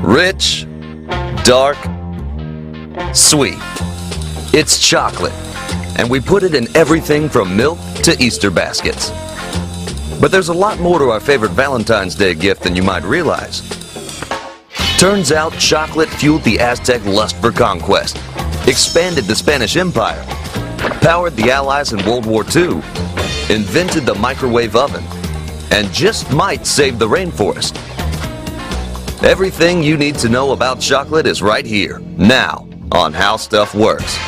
Rich, dark, sweet. It's chocolate, and we put it in everything from milk to Easter baskets. But there's a lot more to our favorite Valentine's Day gift than you might realize. Turns out chocolate fueled the Aztec lust for conquest, expanded the Spanish Empire, powered the Allies in World War II, invented the microwave oven, and just might save the rainforest. Everything you need to know about chocolate is right here, now, on How Stuff Works.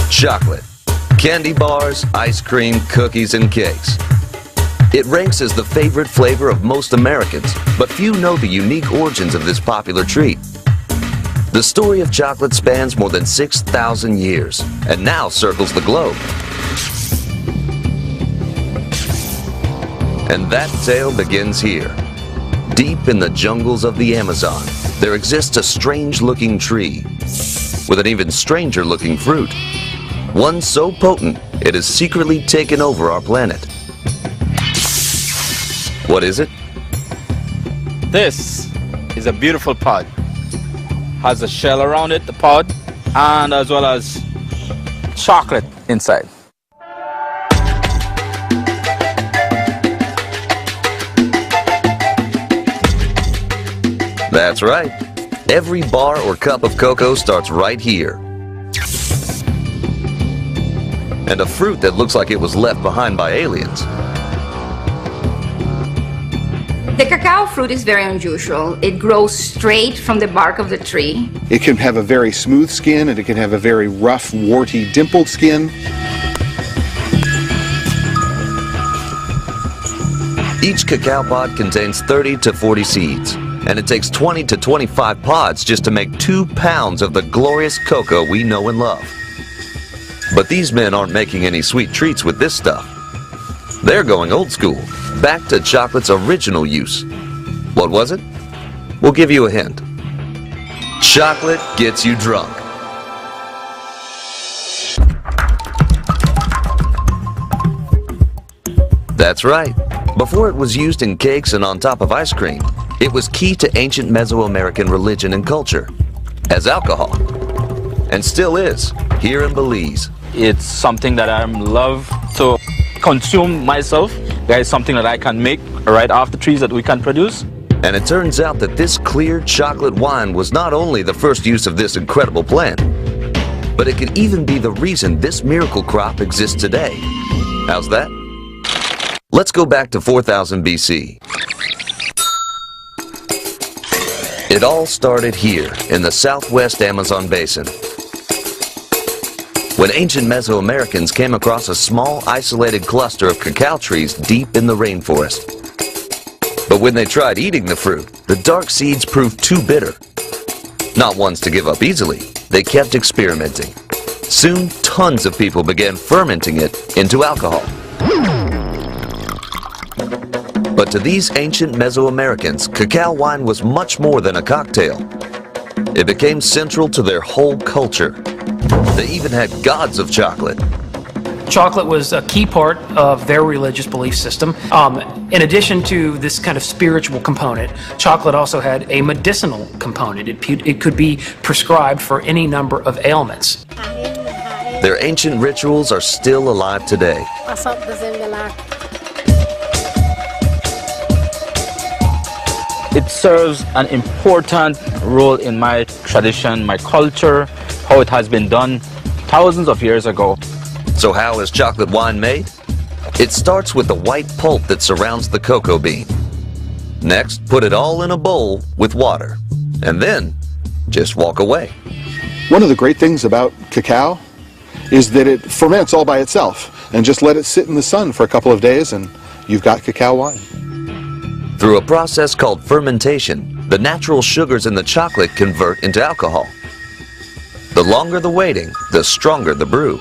Chocolate. Candy bars, ice cream, cookies, and cakes. It ranks as the favorite flavor of most Americans, but few know the unique origins of this popular treat. The story of chocolate spans more than 6,000 years, and now circles the globe. And that tale begins here. Deep in the jungles of the Amazon, there exists a strange-looking tree with an even stranger-looking fruit. One so potent, it has secretly taken over our planet. What is it? This is a beautiful pod. Has a shell around it, the pod, and as well as chocolate inside. That's right. Every bar or cup of cocoa starts right here. And a fruit that looks like it was left behind by aliens. The cacao fruit is very unusual. It grows straight from the bark of the tree. It can have a very smooth skin, and it can have a very rough, warty, dimpled skin. Each cacao pod contains 30 to 40 seeds, and it takes 20 to 25 pods just to make 2 pounds of the glorious cocoa we know and love. But these men aren't making any sweet treats with this stuff. They're going old school, back to chocolate's original use. What was it? We'll give you a hint. Chocolate gets you drunk. That's right. Before it was used in cakes and on top of ice cream, it was key to ancient Mesoamerican religion and culture, as alcohol. And still is, here in Belize. It's something that I love to consume myself. That is something that I can make right off the trees that we can produce. And it turns out that this clear chocolate wine was not only the first use of this incredible plant, but it could even be the reason this miracle crop exists today. How's that? Let's go back to 4000 BC. It all started here in the southwest Amazon basin, when ancient Mesoamericans came across a small, isolated cluster of cacao trees deep in the rainforest. But when they tried eating the fruit, the dark seeds proved too bitter. Not ones to give up easily, they kept experimenting. Soon, tons of people began fermenting it into alcohol. But to these ancient Mesoamericans, cacao wine was much more than a cocktail. It became central to their whole culture. They even had gods of chocolate. Chocolate was a key part of their religious belief system. In addition to this kind of spiritual component, chocolate also had a medicinal component. It could be prescribed for any number of ailments. Their ancient rituals are still alive today. It serves an important role in my tradition, my culture, how it has been done thousands of years ago. So how is chocolate wine made? It starts with the white pulp that surrounds the cocoa bean. Next, put it all in a bowl with water, and then just walk away. One of the great things about cacao is that it ferments all by itself, and just let it sit in the sun for a couple of days and you've got cacao wine. Through a process called fermentation, the natural sugars in the chocolate convert into alcohol. The longer the waiting, the stronger the brew.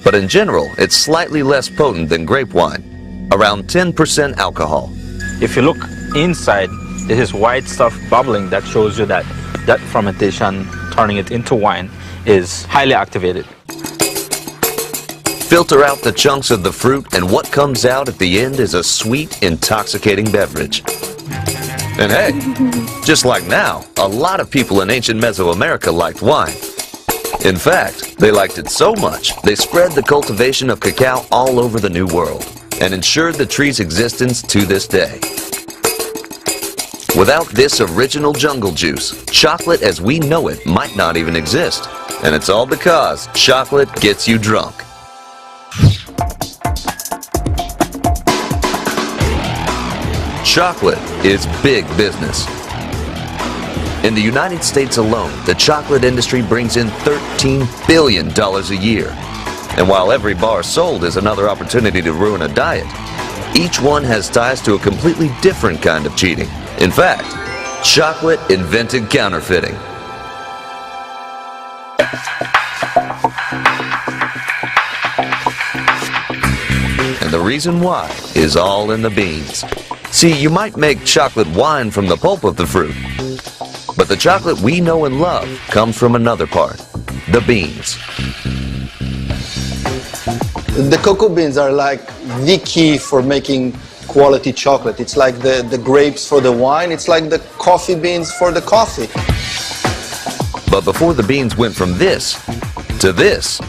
But in general, it's slightly less potent than grape wine, around 10% alcohol. If you look inside it is white stuff bubbling that shows you that that fermentation, turning it into wine, is highly activated. Filter out the chunks of the fruit, and what comes out at the end is a sweet, intoxicating beverage. And hey, just like now, a lot of people in ancient Mesoamerica liked wine. In fact, they liked it so much, they spread the cultivation of cacao all over the New World and ensured the tree's existence to this day. Without this original jungle juice, chocolate as we know it might not even exist. And it's all because chocolate gets you drunk. Chocolate is big business. In the United States alone, the chocolate industry brings in $13 billion a year. And while every bar sold is another opportunity to ruin a diet, each one has ties to a completely different kind of cheating. In fact, chocolate invented counterfeiting. And the reason why is all in the beans. See, you might make chocolate wine from the pulp of the fruit, but the chocolate we know and love comes from another part, the beans. The cocoa beans are like the key for making quality chocolate. It's like the grapes for the wine, it's like the coffee beans for the coffee. But before the beans went from this to this,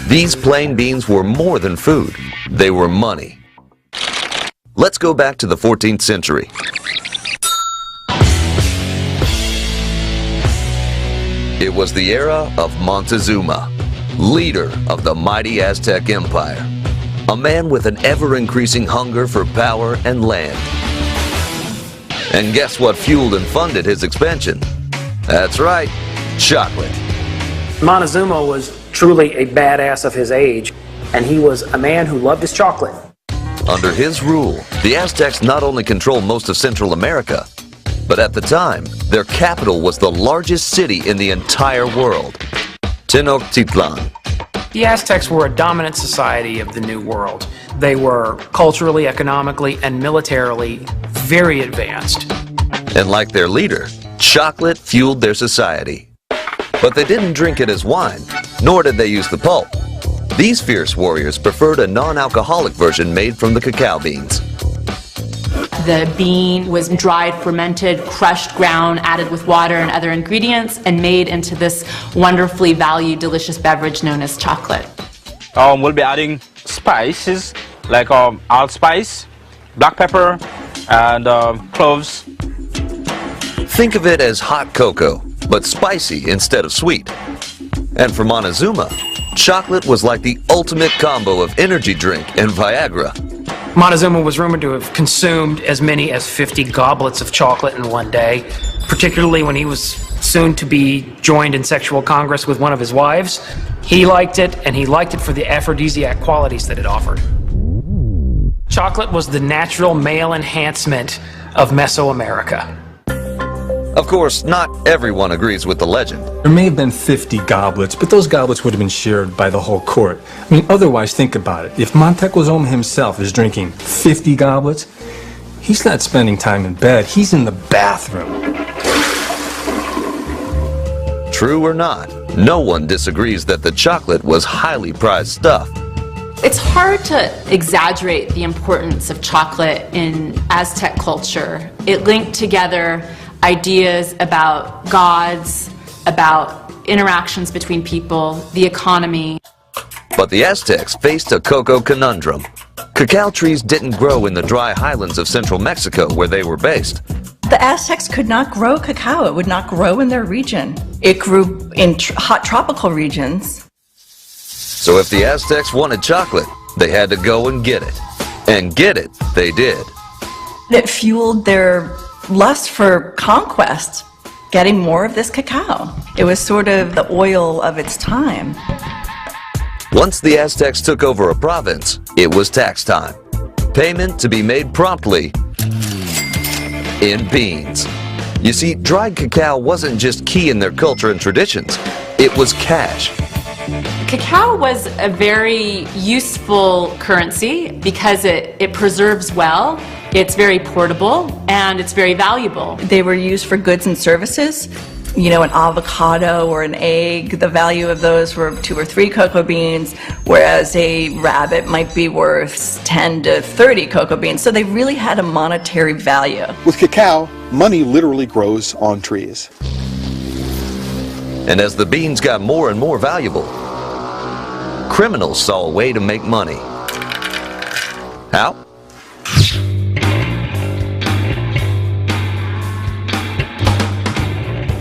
these plain beans were more than food. They were money. Let's go back to the 14th century. It was the era of Montezuma, leader of the mighty Aztec Empire, a man with an ever-increasing hunger for power and land. And guess what fueled and funded his expansion? That's right, chocolate. Montezuma was truly a badass of his age, and he was a man who loved his chocolate. Under his rule, the Aztecs not only controlled most of Central America, but at the time, their capital was the largest city in the entire world, Tenochtitlan. The Aztecs were a dominant society of the New World. They were culturally, economically, and militarily very advanced. And like their leader, chocolate fueled their society. But they didn't drink it as wine, nor did they use the pulp. These fierce warriors preferred a non-alcoholic version made from the cacao beans. The bean was dried, fermented, crushed, ground, added with water and other ingredients, and made into this wonderfully valued, delicious beverage known as chocolate. We'll be adding spices like allspice, black pepper, and cloves. Think of it as hot cocoa, but spicy instead of sweet. And for Montezuma, chocolate was like the ultimate combo of energy drink and Viagra. Montezuma was rumored to have consumed as many as 50 goblets of chocolate in one day, particularly when he was soon to be joined in sexual congress with one of his wives. He liked it, and he liked it for the aphrodisiac qualities that it offered. Chocolate was the natural male enhancement of Mesoamerica. Of course, not everyone agrees with the legend. There may have been 50 goblets, but those goblets would have been shared by the whole court. I mean, otherwise, think about it. If Montezuma himself is drinking 50 goblets, he's not spending time in bed, he's in the bathroom. True or not, no one disagrees that the chocolate was highly prized stuff. It's hard to exaggerate the importance of chocolate in Aztec culture. It linked together ideas about gods, about interactions between people, the economy. But the Aztecs faced a cocoa conundrum. Cacao trees didn't grow in the dry highlands of central Mexico where they were based. The Aztecs could not grow cacao. It would not grow in their region. It grew in hot tropical regions. So if the Aztecs wanted chocolate, they had to go and get it. And get it, they did. It fueled their lust for conquest, getting more of this cacao. It was sort of the oil of its time. Once the Aztecs took over a province, it was tax time. Payment to be made promptly in beans. You see, dried cacao wasn't just key in their culture and traditions, it was cash. Cacao was a very useful currency because it preserves well, it's very portable, and it's very valuable. They were used for goods and services. You know, an avocado or an egg, the value of those were 2 or 3 cocoa beans, whereas a rabbit might be worth 10 to 30 cocoa beans. So they really had a monetary value. With cacao, money literally grows on trees. And as the beans got more and more valuable, criminals saw a way to make money. How?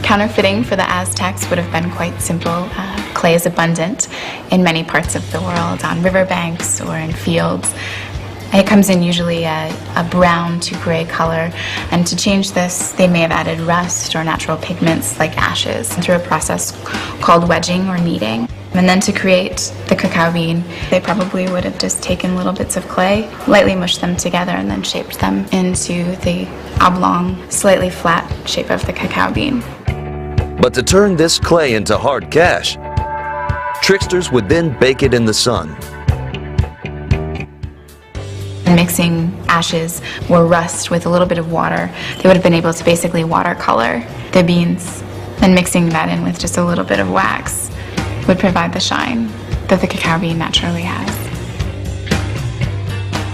Counterfeiting for the Aztecs would have been quite simple. Clay is abundant in many parts of the world, on riverbanks or in fields. It comes in usually a brown to gray color, and to change this, they may have added rust or natural pigments like ashes through a process called wedging or kneading. And then to create the cacao bean, they probably would have just taken little bits of clay, lightly mushed them together, and then shaped them into the oblong, slightly flat shape of the cacao bean. But to turn this clay into hard cash, tricksters would then bake it in the sun. Mixing ashes or rust with a little bit of water, they would have been able to basically watercolor the beans. And mixing that in with just a little bit of wax would provide the shine that the cacao bean naturally has.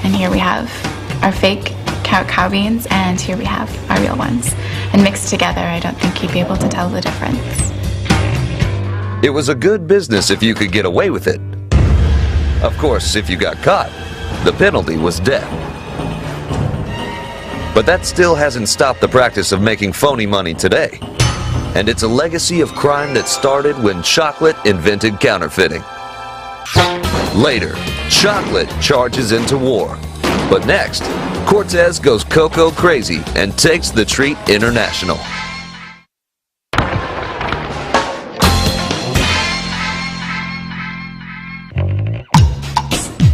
And here we have our fake cacao beans, and here we have our real ones. And mixed together, I don't think you'd be able to tell the difference. It was a good business if you could get away with it. Of course, if you got caught, the penalty was death. But that still hasn't stopped the practice of making phony money today. And it's a legacy of crime that started when chocolate invented counterfeiting. Later, chocolate charges into war. But next, Cortez goes cocoa crazy and takes the treat international.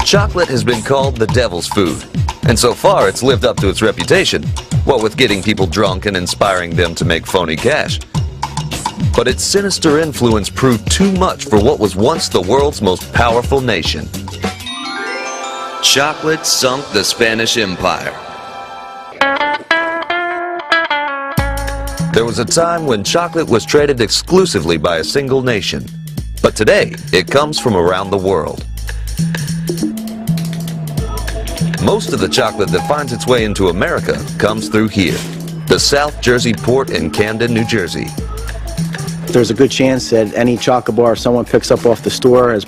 Chocolate has been called the devil's food, and so far it's lived up to its reputation, what with getting people drunk and inspiring them to make phony cash. But its sinister influence proved too much for what was once the world's most powerful nation. Chocolate sunk the Spanish Empire. There was a time when chocolate was traded exclusively by a single nation, but today it comes from around the world. Most of the chocolate that finds its way into America comes through here, the South Jersey port in Camden, New Jersey. There's a good chance that any chocolate bar someone picks up off the store has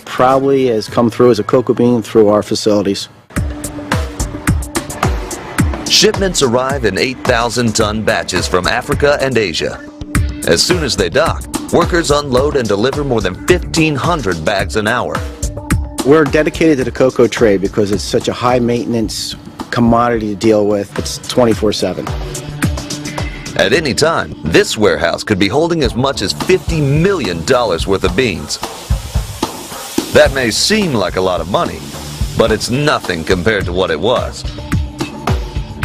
come through as a cocoa bean through our facilities. Shipments arrive in 8,000-ton batches from Africa and Asia. As soon as they dock, workers unload and deliver more than 1,500 bags an hour. We're dedicated to the cocoa trade because it's such a high-maintenance commodity to deal with. It's 24/7. At any time, this warehouse could be holding as much as $50 million worth of beans. That may seem like a lot of money, but it's nothing compared to what it was.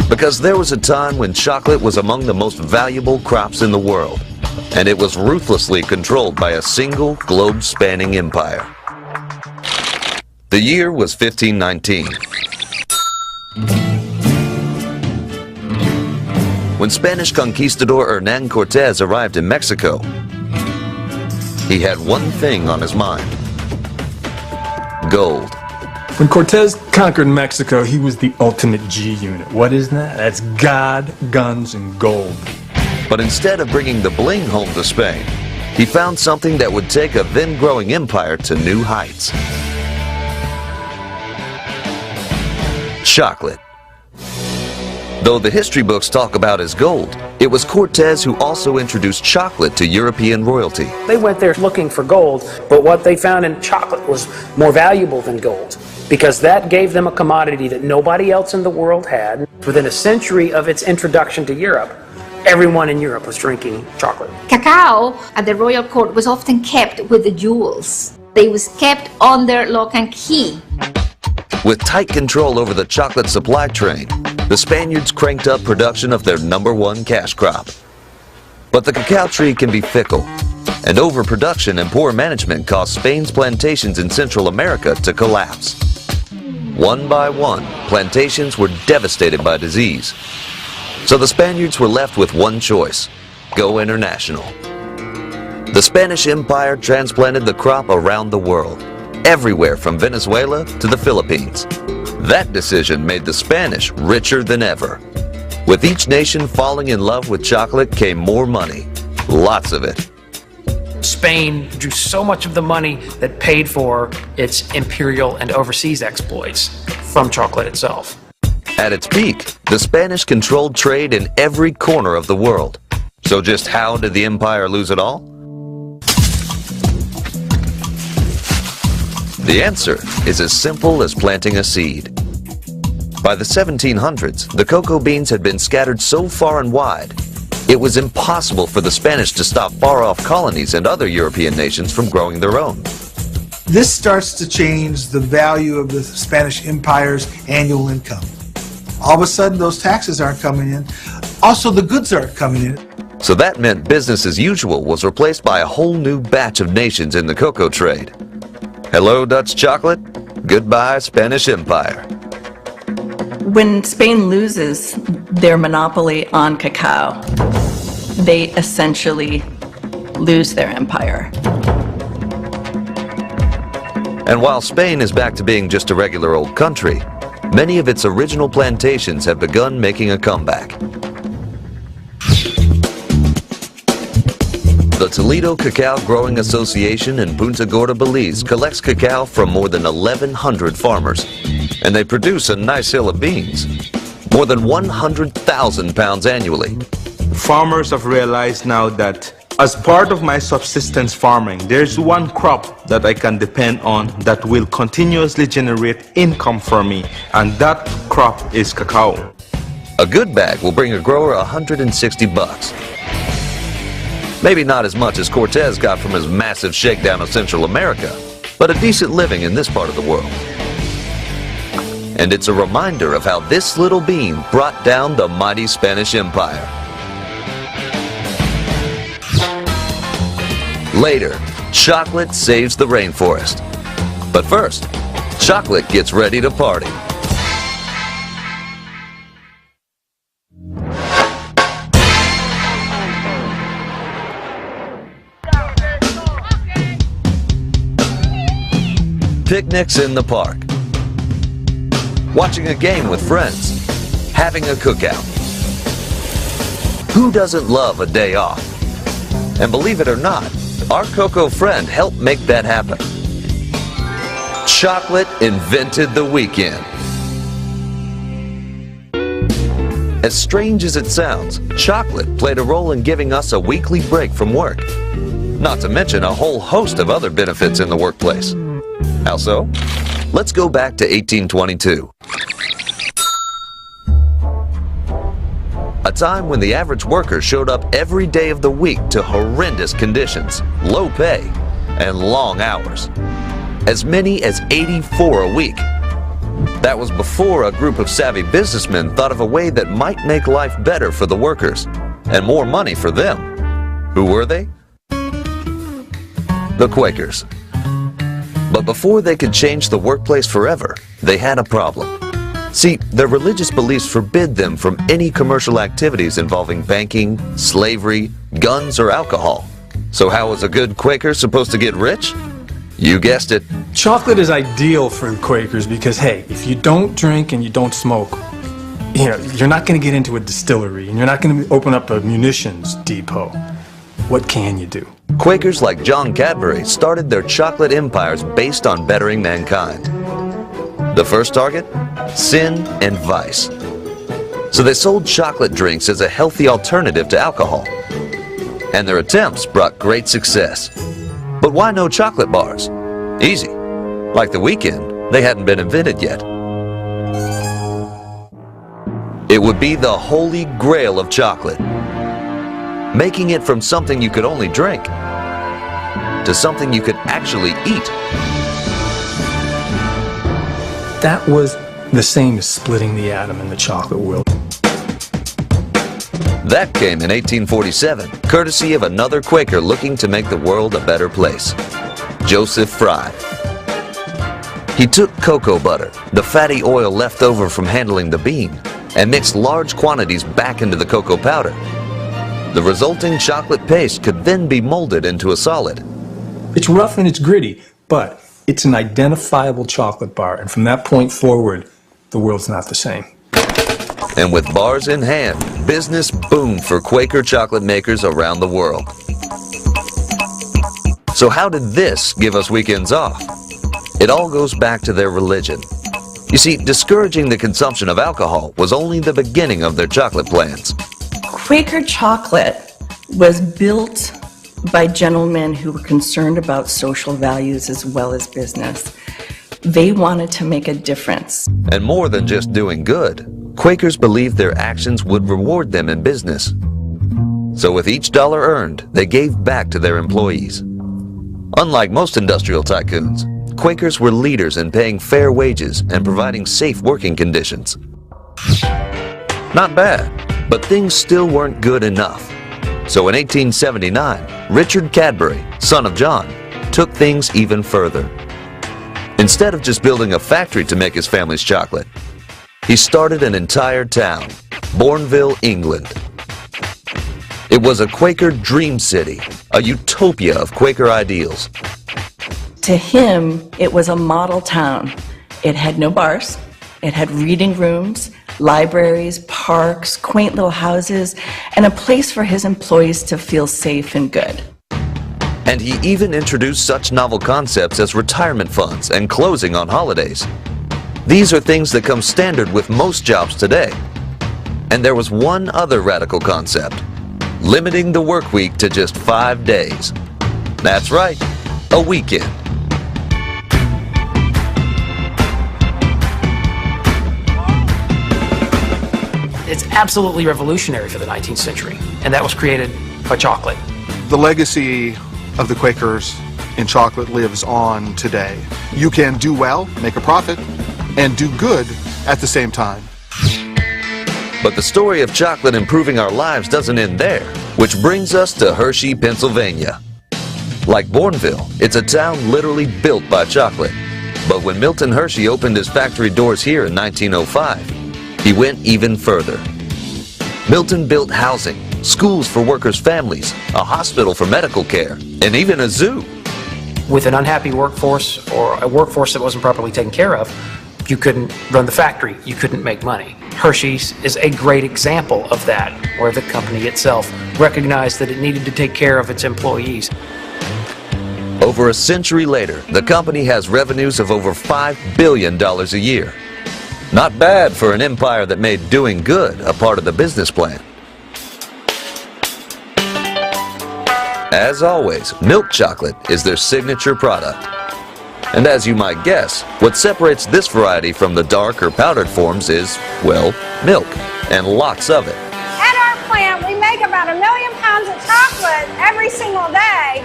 Because there was a time when chocolate was among the most valuable crops in the world, and it was ruthlessly controlled by a single globe-spanning empire. The year was 1519. When Spanish conquistador Hernán Cortés arrived in Mexico, he had one thing on his mind: gold. When Cortez conquered Mexico, he was the ultimate G unit. What is that? That's God, guns, and gold. But instead of bringing the bling home to Spain, he found something that would take a then-growing empire to new heights. Chocolate. Though the history books talk about as gold, it was Cortez who also introduced chocolate to European royalty. They went there looking for gold, but what they found in chocolate was more valuable than gold, because that gave them a commodity that nobody else in the world had. Within a century of its introduction to Europe, everyone in Europe was drinking chocolate. Cacao at the royal court was often kept with the jewels. They was kept under lock and key. With tight control over the chocolate supply train, the Spaniards cranked up production of their #1 cash crop. But the cacao tree can be fickle, And overproduction and poor management caused Spain's plantations in Central America to collapse. One by one, plantations were devastated by disease. So the Spaniards were left with one choice: go international. The Spanish Empire transplanted the crop around the world, everywhere from Venezuela to the Philippines. That decision made the Spanish richer than ever. With each nation falling in love with chocolate came more money, lots of it. Spain drew so much of the money that paid for its imperial and overseas exploits from chocolate itself. At its peak, the Spanish controlled trade in every corner of the world. So just how did the empire lose it all? The answer is as simple as planting a seed. By the 1700s, the cocoa beans had been scattered so far and wide, it was impossible for the Spanish to stop far-off colonies and other European nations from growing their own. This starts to change the value of the Spanish Empire's annual income. All of a sudden, those taxes aren't coming in. Also, the goods aren't coming in. So that meant business as usual was replaced by a whole new batch of nations in the cocoa trade. Hello, Dutch chocolate. Goodbye, Spanish Empire. When Spain loses their monopoly on cacao, they essentially lose their empire. And while Spain is back to being just a regular old country, many of its original plantations have begun making a comeback. The Toledo Cacao Growing Association in Punta Gorda, Belize collects cacao from more than 1,100 farmers, and they produce a nice hill of beans, more than 100,000 pounds annually. Farmers have realized now that as part of my subsistence farming, there's one crop that I can depend on that will continuously generate income for me, and that crop is cacao. A good bag will bring a grower $160. Maybe not as much as Cortez got from his massive shakedown of Central America, but a decent living in this part of the world. And it's a reminder of how this little bean brought down the mighty Spanish Empire. Later, chocolate saves the rainforest. But first, chocolate gets ready to party. Picnics in the park, watching a game with friends, having a cookout. Who doesn't love a day off? And believe it or not, our cocoa friend helped make that happen. Chocolate invented the weekend. As strange as it sounds, chocolate played a role in giving us a weekly break from work. Not to mention a whole host of other benefits in the workplace. How so? Let's go back to 1822. A time when the average worker showed up every day of the week to horrendous conditions, low pay, and long hours. As many as 84 a week. That was before a group of savvy businessmen thought of a way that might make life better for the workers, and more money for them. Who were they? The Quakers. But before they could change the workplace forever, they had a problem. See, their religious beliefs forbid them from any commercial activities involving banking, slavery, guns, or alcohol. So how was a good Quaker supposed to get rich? You guessed it. Chocolate is ideal for Quakers because, hey, if you don't drink and you don't smoke, you're not going to get into a distillery and you're not going to open up a munitions depot. What can you do? Quakers like John Cadbury started their chocolate empires based on bettering mankind. The first target? Sin and vice. So they sold chocolate drinks as a healthy alternative to alcohol. And their attempts brought great success. But why no chocolate bars? Easy. Like the weekend, they hadn't been invented yet. It would be the holy grail of chocolate. Making it from something you could only drink to something you could actually eat. That was the same as splitting the atom in the chocolate world. That came in 1847, courtesy of another Quaker looking to make the world a better place, Joseph Fry. He took cocoa butter, the fatty oil left over from handling the bean, and mixed large quantities back into the cocoa powder. The resulting chocolate paste could then be molded into a solid. It's rough and it's gritty, but it's an identifiable chocolate bar, and from that point forward, the world's not the same. And with bars in hand, business boomed for Quaker chocolate makers around the world. So how did this give us weekends off? It all goes back to their religion. You see, discouraging the consumption of alcohol was only the beginning of their chocolate plans. Quaker chocolate was built by gentlemen who were concerned about social values as well as business. They wanted to make a difference. And more than just doing good, Quakers believed their actions would reward them in business. So with each dollar earned, they gave back to their employees. Unlike most industrial tycoons, Quakers were leaders in paying fair wages and providing safe working conditions. Not bad, but things still weren't good enough. So in 1879, Richard Cadbury, son of John, took things even further. Instead of just building a factory to make his family's chocolate, he started an entire town, Bournville, England. It was a Quaker dream city, a utopia of Quaker ideals. To him, it was a model town. It had no bars. It had reading rooms, libraries, parks, quaint little houses, and a place for his employees to feel safe and good. And he even introduced such novel concepts as retirement funds and closing on holidays. These are things that come standard with most jobs today. And there was one other radical concept, limiting the work week to just 5 days. That's right, a weekend. It's absolutely revolutionary for the 19th century, and that was created by chocolate. The legacy of the Quakers in chocolate lives on today. You can do well, make a profit, and do good at the same time. But the story of chocolate improving our lives doesn't end there, which brings us to Hershey, Pennsylvania. Like Bournville, it's a town literally built by chocolate. But when Milton Hershey opened his factory doors here in 1905, he went even further. Milton built housing, schools for workers' families, a hospital for medical care, and even a zoo. With an unhappy workforce or a workforce that wasn't properly taken care of, you couldn't run the factory, you couldn't make money. Hershey's is a great example of that, where the company itself recognized that it needed to take care of its employees. Over a century later, the company has revenues of over $5 billion a year. Not bad for an empire that made doing good a part of the business plan. As always, milk chocolate is their signature product. And as you might guess, what separates this variety from the dark or powdered forms is, well, milk, and lots of it. At our plant, we make about 1 million pounds of chocolate every single day,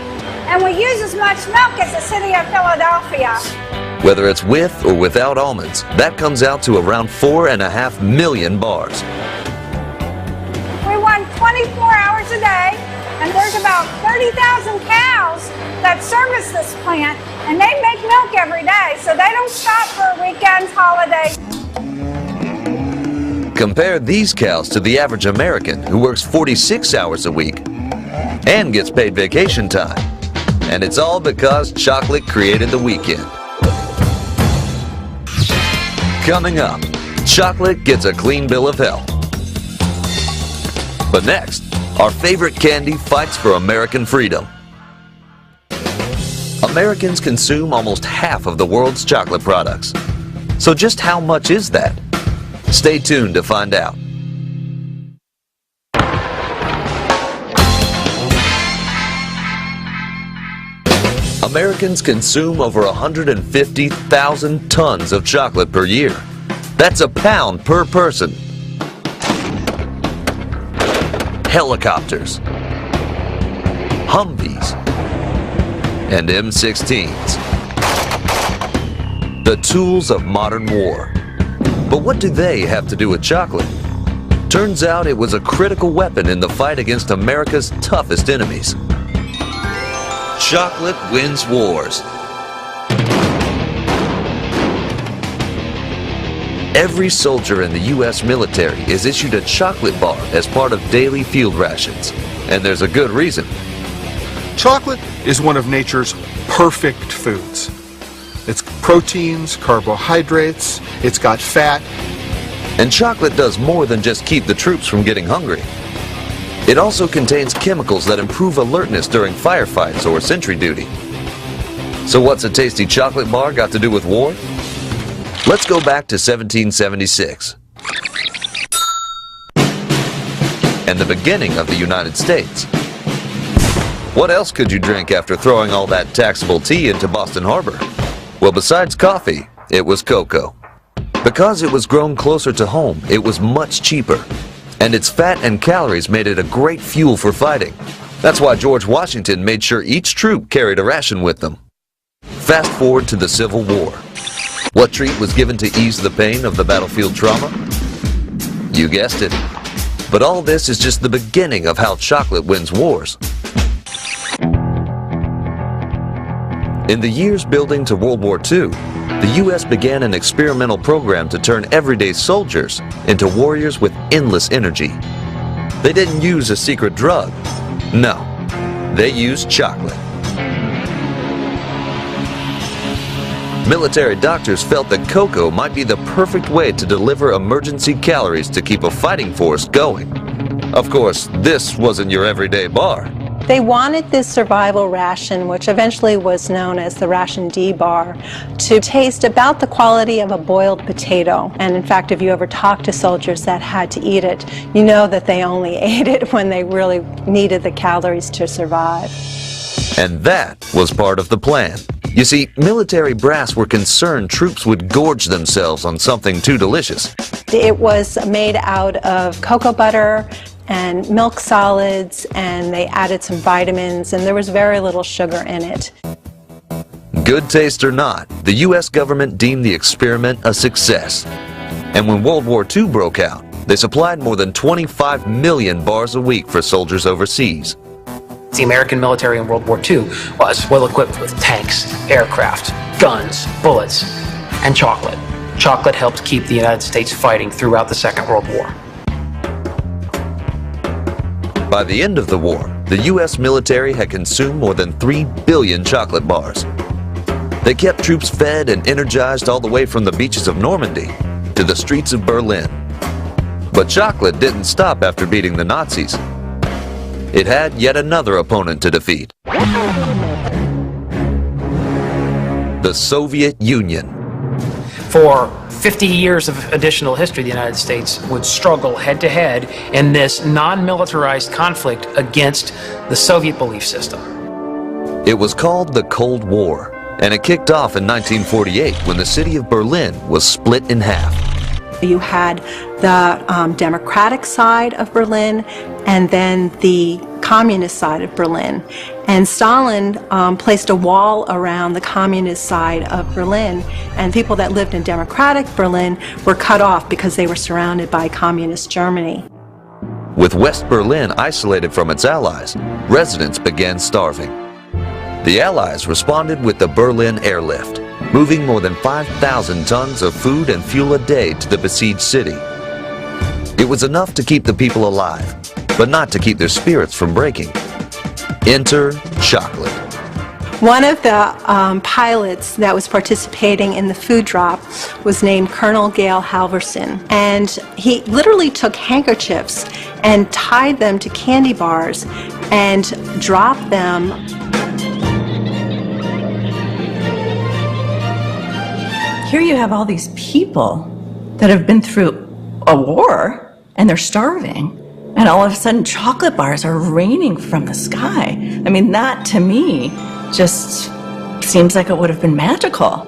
and we use as much milk as the city of Philadelphia. Whether it's with or without almonds, that comes out to around 4.5 million bars. We run 24 hours a day, and there's about 30,000 cows that service this plant, and they make milk every day, so they don't stop for weekends, holidays. Compare these cows to the average American who works 46 hours a week and gets paid vacation time. And it's all because chocolate created the weekend. Coming up, chocolate gets a clean bill of health. But next, our favorite candy fights for American freedom. Americans consume almost half of the world's chocolate products. So just how much is that? Stay tuned to find out. Americans consume over 150,000 tons of chocolate per year. That's a pound per person. Helicopters, Humvees, and M16s. The tools of modern war. But what do they have to do with chocolate? Turns out it was a critical weapon in the fight against America's toughest enemies. Chocolate wins wars. Every soldier in the U.S. military is issued a chocolate bar as part of daily field rations. And there's a good reason. Chocolate is one of nature's perfect foods. It's proteins, carbohydrates, it's got fat. And chocolate does more than just keep the troops from getting hungry. It also contains chemicals that improve alertness during firefights or sentry duty. So what's a tasty chocolate bar got to do with war? Let's go back to 1776 and the beginning of the United States. What else could you drink after throwing all that taxable tea into Boston Harbor? Well, besides coffee, it was cocoa. Because it was grown closer to home, it was much cheaper. And its fat and calories made it a great fuel for fighting. That's why George Washington made sure each troop carried a ration with them. Fast forward to the Civil War. What treat was given to ease the pain of the battlefield trauma? You guessed it. But all this is just the beginning of how chocolate wins wars. In the years building to World War II, the U.S. began an experimental program to turn everyday soldiers into warriors with endless energy. They didn't use a secret drug. No, they used chocolate. Military doctors felt that cocoa might be the perfect way to deliver emergency calories to keep a fighting force going. Of course, this wasn't your everyday bar. They wanted this survival ration, which eventually was known as the Ration D bar, to taste about the quality of a boiled potato. And in fact, if you ever talk to soldiers that had to eat it, you know that they only ate it when they really needed the calories to survive. And that was part of the plan. You see, military brass were concerned troops would gorge themselves on something too delicious. It was made out of cocoa butter and milk solids, and they added some vitamins, and there was very little sugar in it. Good taste or not, the U.S. government deemed the experiment a success. And when World War II broke out, they supplied more than 25 million bars a week for soldiers overseas. The American military in World War II was well equipped with tanks, aircraft, guns, bullets, and chocolate. Chocolate helped keep the United States fighting throughout the Second World War. By the end of the war, the U.S. military had consumed more than 3 billion chocolate bars. They kept troops fed and energized all the way from the beaches of Normandy to the streets of Berlin. But chocolate didn't stop after beating the Nazis. It had yet another opponent to defeat. The Soviet Union. For 50 years of additional history, the United States would struggle head-to-head in this non-militarized conflict against the Soviet belief system. It was called the Cold War, and it kicked off in 1948 when the city of Berlin was split in half. You had the democratic side of Berlin and then the communist side of Berlin. And Stalin placed a wall around the communist side of Berlin, and people that lived in democratic Berlin were cut off because they were surrounded by communist Germany. With West Berlin isolated from its allies, residents began starving. The Allies responded with the Berlin Airlift, moving more than 5,000 tons of food and fuel a day to the besieged city. It was enough to keep the people alive, but not to keep their spirits from breaking. Enter chocolate. One of the pilots that was participating in the food drop was named Colonel Gail Halverson, and he literally took handkerchiefs and tied them to candy bars and dropped them. Here you have all these people that have been through a war and they're starving, and all of a sudden chocolate bars are raining from the sky. I mean, that to me just seems like it would have been magical.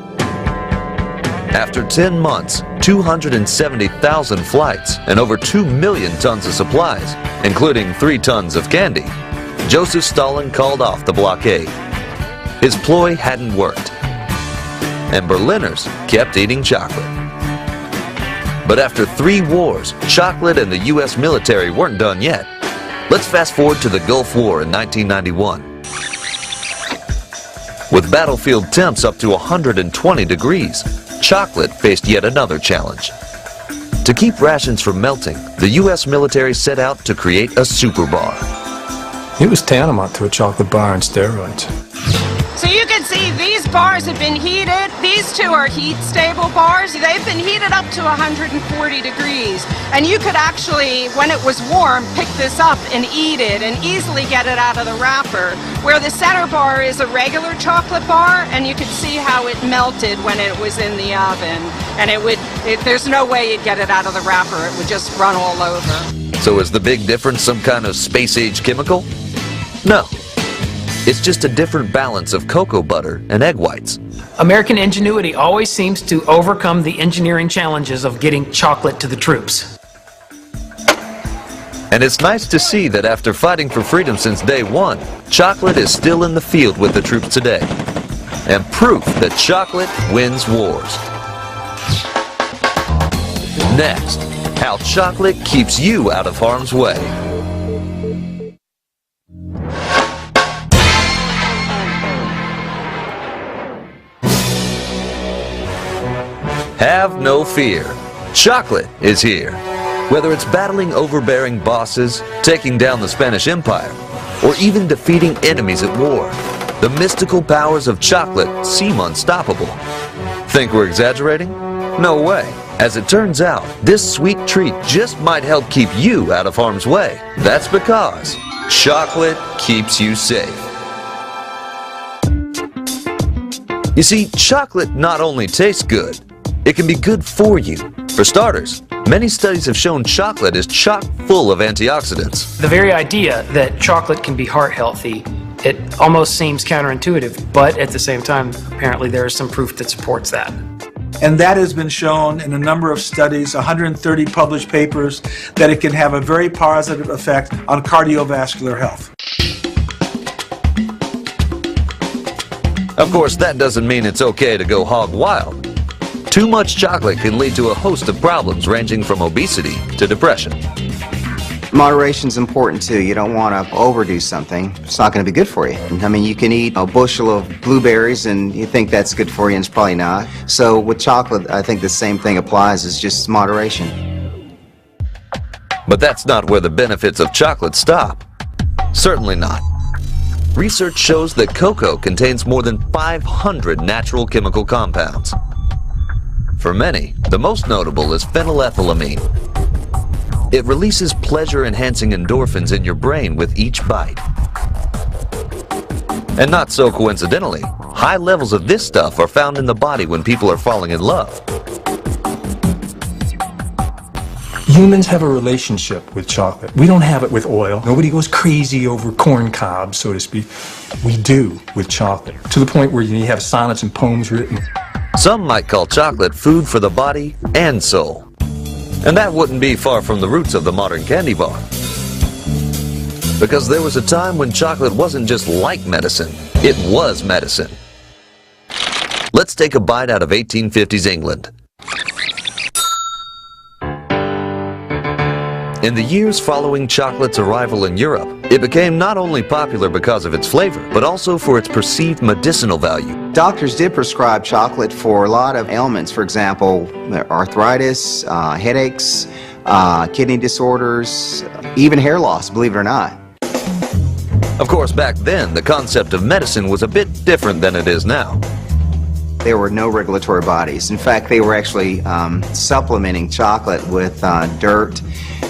After 10 months, 270,000 flights, and over 2 million tons of supplies, including 3 tons of candy, Joseph Stalin called off the blockade. His ploy hadn't worked, and Berliners kept eating chocolate. But after 3 wars, chocolate and the U.S. military weren't done yet. Let's fast forward to the Gulf War in 1991. With battlefield temps up to 120 degrees, chocolate faced yet another challenge. To keep rations from melting, the U.S. military set out to create a super bar. It was tantamount to a chocolate bar on steroids. So you can see these bars have been heated. These two are heat-stable bars. They've been heated up to 140 degrees. And you could actually, when it was warm, pick this up and eat it and easily get it out of the wrapper. Where the center bar is a regular chocolate bar, and you could see how it melted when it was in the oven. And there's no way you'd get it out of the wrapper. It would just run all over. So is the big difference some kind of space-age chemical? No. It's just a different balance of cocoa butter and egg whites. American ingenuity always seems to overcome the engineering challenges of getting chocolate to the troops. And it's nice to see that after fighting for freedom since day one, chocolate is still in the field with the troops today. And proof that chocolate wins wars. Next, how chocolate keeps you out of harm's way. Have no fear. Chocolate is here. Whether it's battling overbearing bosses, taking down the Spanish Empire, or even defeating enemies at war, the mystical powers of chocolate seem unstoppable. Think we're exaggerating? No way. As it turns out, this sweet treat just might help keep you out of harm's way. That's because chocolate keeps you safe. You see, chocolate not only tastes good, it can be good for you. For starters, many studies have shown chocolate is chock full of antioxidants. The very idea that chocolate can be heart healthy, it almost seems counterintuitive, but at the same time, apparently there is some proof that supports that. And that has been shown in a number of studies, 130 published papers, that it can have a very positive effect on cardiovascular health. Of course, that doesn't mean it's okay to go hog wild. Too much chocolate can lead to a host of problems ranging from obesity to depression. Moderation's important too. You don't want to overdo something. It's not going to be good for you. I mean, you can eat a bushel of blueberries and you think that's good for you and it's probably not. So with chocolate, I think the same thing applies, is just moderation. But that's not where the benefits of chocolate stop. Certainly not. Research shows that cocoa contains more than 500 natural chemical compounds. For many, the most notable is phenylethylamine. It releases pleasure-enhancing endorphins in your brain with each bite. And not so coincidentally, high levels of this stuff are found in the body when people are falling in love. Humans have a relationship with chocolate. We don't have it with oil. Nobody goes crazy over corn cobs, so to speak. We do with chocolate, to the point where you have sonnets and poems written. Some might call chocolate food for the body and soul. And that wouldn't be far from the roots of the modern candy bar. Because there was a time when chocolate wasn't just like medicine, it was medicine. Let's take a bite out of 1850s England. In the years following chocolate's arrival in Europe, it became not only popular because of its flavor, but also for its perceived medicinal value. Doctors did prescribe chocolate for a lot of ailments. For example, arthritis, headaches, kidney disorders, even hair loss, believe it or not. Of course, back then, the concept of medicine was a bit different than it is now. There were no regulatory bodies. In fact, they were actually supplementing chocolate with dirt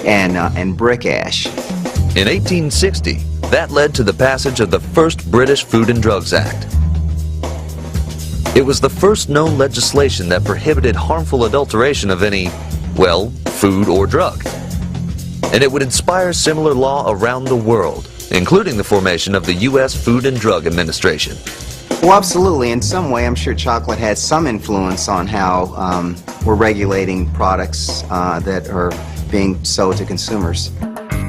and brick ash. In 1860, that led to the passage of the first British Food and Drugs Act. It was the first known legislation that prohibited harmful adulteration of any, well, food or drug. And it would inspire similar law around the world, including the formation of the U.S. Food and Drug Administration. Well, absolutely. In some way, I'm sure chocolate had some influence on how we're regulating products that are being sold to consumers.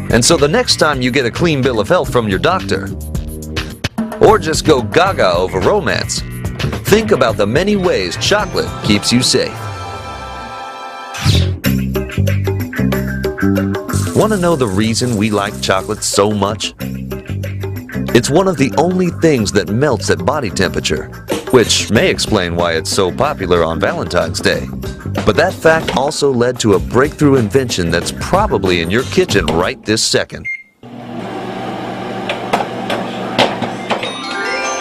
And so the next time you get a clean bill of health from your doctor, or just go gaga over romance, think about the many ways chocolate keeps you safe. Want to know the reason we like chocolate so much? It's one of the only things that melts at body temperature, which may explain why it's so popular on Valentine's Day. But that fact also led to a breakthrough invention that's probably in your kitchen right this second.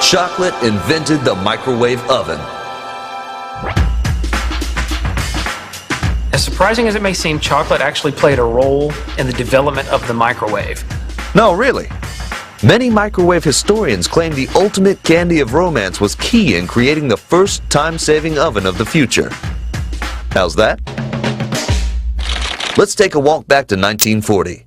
Chocolate invented the microwave oven. As surprising as it may seem, chocolate actually played a role in the development of the microwave. No, really. Many microwave historians claim the ultimate candy of romance was key in creating the first time-saving oven of the future. How's that? Let's take a walk back to 1940.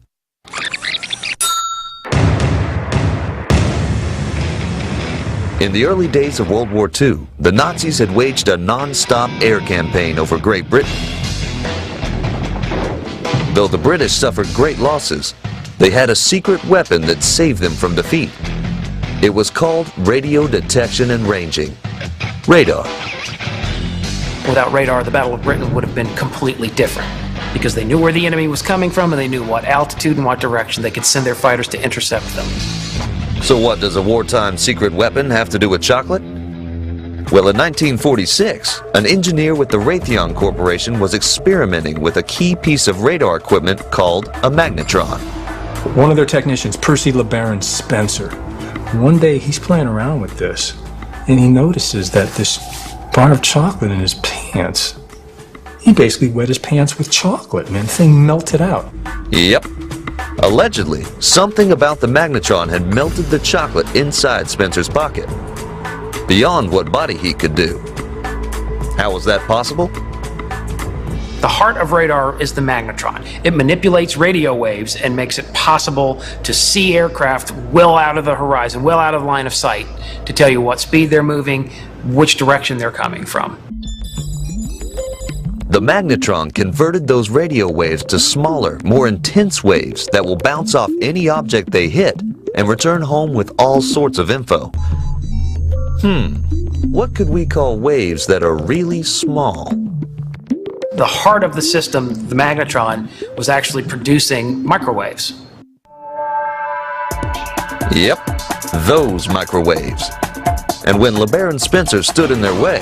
In the early days of World War II, the Nazis had waged a non-stop air campaign over Great Britain. Though the British suffered great losses, they had a secret weapon that saved them from defeat. It was called radio detection and ranging. Radar. Without radar, the Battle of Britain would have been completely different, because they knew where the enemy was coming from and they knew what altitude and what direction they could send their fighters to intercept them. So what does a wartime secret weapon have to do with chocolate? Well, in 1946, an engineer with the Raytheon Corporation was experimenting with a key piece of radar equipment called a magnetron. One of their technicians, Percy LeBaron Spencer, one day he's playing around with this, and he notices that this bar of chocolate in his pants, he basically wet his pants with chocolate, man. The thing melted out. Yep. Allegedly, something about the magnetron had melted the chocolate inside Spencer's pocket, beyond what body heat could do. How was that possible? The heart of radar is the magnetron. It manipulates radio waves and makes it possible to see aircraft well out of the horizon, well out of line of sight, to tell you what speed they're moving, which direction they're coming from. The magnetron converted those radio waves to smaller, more intense waves that will bounce off any object they hit and return home with all sorts of info. What could we call waves that are really small? The heart of the system, the magnetron, was actually producing microwaves. Yep, those microwaves. And when LeBaron Spencer stood in their way,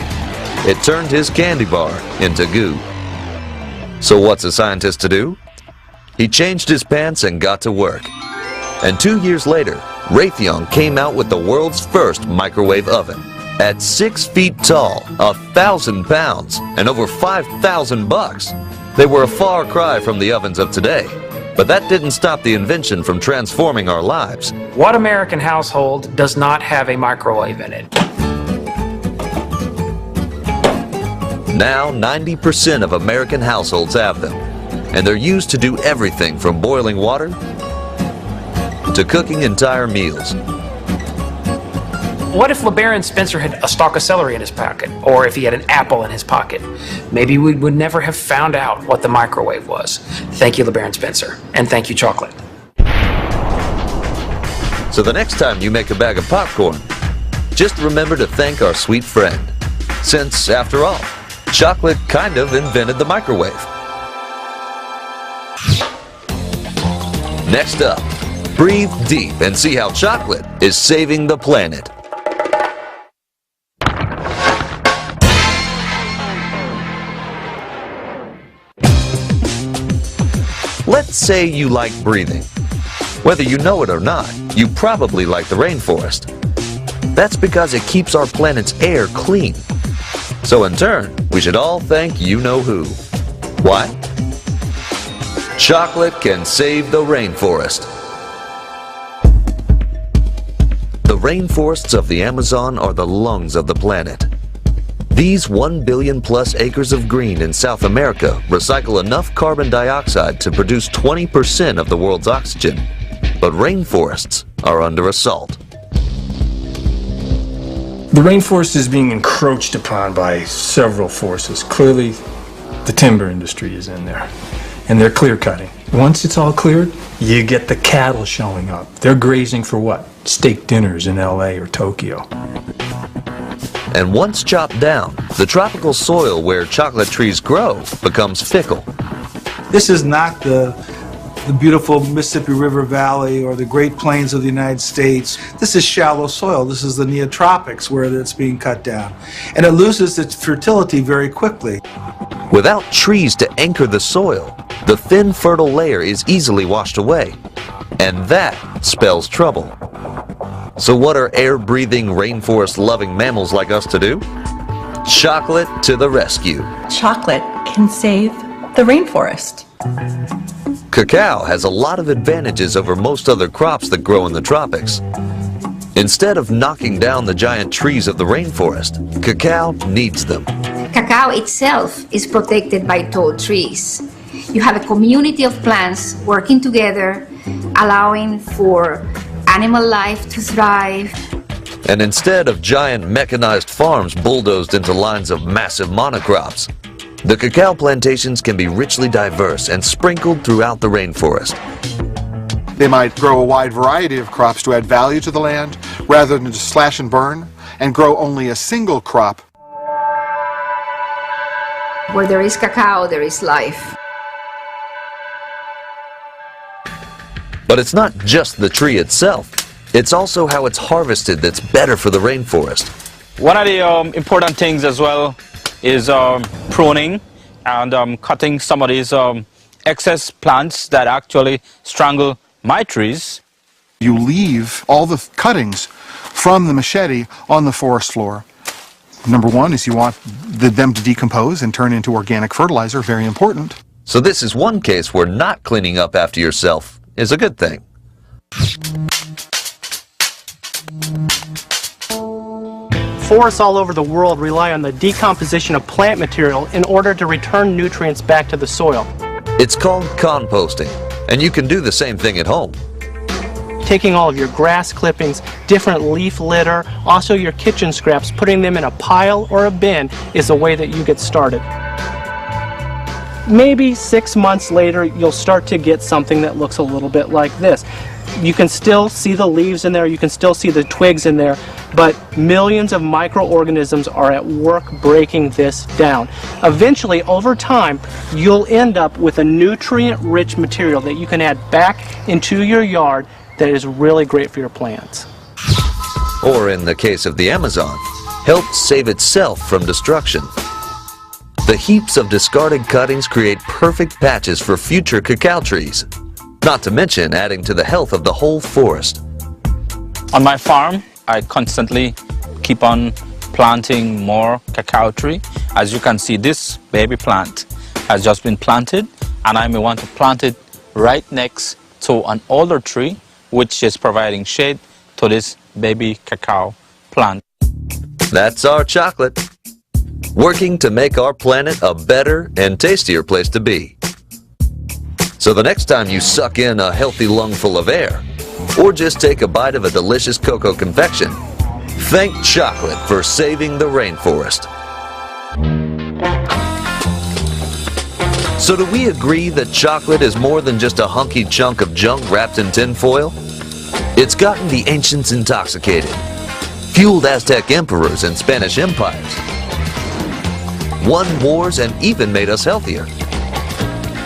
it turned his candy bar into goo. So what's a scientist to do? He changed his pants and got to work. And 2 years later, Raytheon came out with the world's first microwave oven. At 6 feet tall, 1,000 pounds, and over $5,000. They were a far cry from the ovens of today. But that didn't stop the invention from transforming our lives. What American household does not have a microwave in it? Now 90% of American households have them. And they're used to do everything from boiling water to cooking entire meals. What if LeBaron Spencer had a stalk of celery in his pocket, or if he had an apple in his pocket? Maybe we would never have found out what the microwave was. Thank you, LeBaron Spencer, and thank you, chocolate. So the next time you make a bag of popcorn, just remember to thank our sweet friend. Since, after all, chocolate kind of invented the microwave. Next up, breathe deep and see how chocolate is saving the planet. Let's say you like breathing. Whether you know it or not, you probably like the rainforest. That's because it keeps our planet's air clean. So in turn, we should all thank you-know-who. Why? Chocolate can save the rainforest. The rainforests of the Amazon are the lungs of the planet. These 1 billion plus acres of green in South America recycle enough carbon dioxide to produce 20% of the world's oxygen. But rainforests are under assault. The rainforest is being encroached upon by several forces. Clearly, the timber industry is in there, and they're clear cutting. Once it's all cleared, you get the cattle showing up. They're grazing for what? Steak dinners in LA or Tokyo. And once chopped down, the tropical soil where chocolate trees grow becomes fickle. This is not the The beautiful Mississippi River Valley or the Great Plains of the United States. This is shallow soil. This is the neotropics where it's being cut down. And it loses its fertility very quickly. Without trees to anchor the soil, the thin fertile layer is easily washed away. And that spells trouble. So what are air-breathing, rainforest-loving mammals like us to do? Chocolate to the rescue. Chocolate can save the rainforest. Cacao has a lot of advantages over most other crops that grow in the tropics. Instead of knocking down the giant trees of the rainforest, cacao needs them. Cacao itself is protected by tall trees. You have a community of plants working together, allowing for animal life to thrive. And instead of giant mechanized farms bulldozed into lines of massive monocrops, the cacao plantations can be richly diverse and sprinkled throughout the rainforest. They might grow a wide variety of crops to add value to the land, rather than to slash and burn, and grow only a single crop. Where there is cacao, there is life. But it's not just the tree itself. It's also how it's harvested that's better for the rainforest. One of the important things as well is pruning and cutting some of these excess plants that actually strangle my trees. You leave all the cuttings from the machete on the forest floor. Number one is you want them to decompose and turn into organic fertilizer, very important. So this is one case where not cleaning up after yourself is a good thing. Forests all over the world rely on the decomposition of plant material in order to return nutrients back to the soil. It's called composting, and you can do the same thing at home. Taking all of your grass clippings, different leaf litter, also your kitchen scraps, putting them in a pile or a bin is the way that you get started. Maybe 6 months later, you'll start to get something that looks a little bit like this. You can still see the leaves in there, you can still see the twigs in there, but millions of microorganisms are at work breaking this down. Eventually, over time, you'll end up with a nutrient-rich material that you can add back into your yard that is really great for your plants. Or in the case of the Amazon, help save itself from destruction. The heaps of discarded cuttings create perfect patches for future cacao trees, not to mention adding to the health of the whole forest. On my farm, I constantly keep on planting more cacao tree. As you can see, this baby plant has just been planted, and I may want to plant it right next to an older tree which is providing shade to this baby cacao plant. That's our chocolate, working to make our planet a better and tastier place to be. So the next time you suck in a healthy lungful of air, or just take a bite of a delicious cocoa confection, thank chocolate for saving the rainforest. So do we agree that chocolate is more than just a hunky chunk of junk wrapped in tin foil? It's gotten the ancients intoxicated, fueled Aztec emperors and Spanish empires, won wars, and even made us healthier.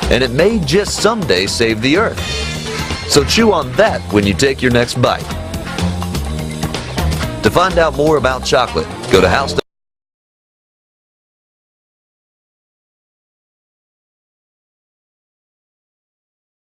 And it may just someday save the earth. So chew on that when you take your next bite. To find out more about chocolate, go to house.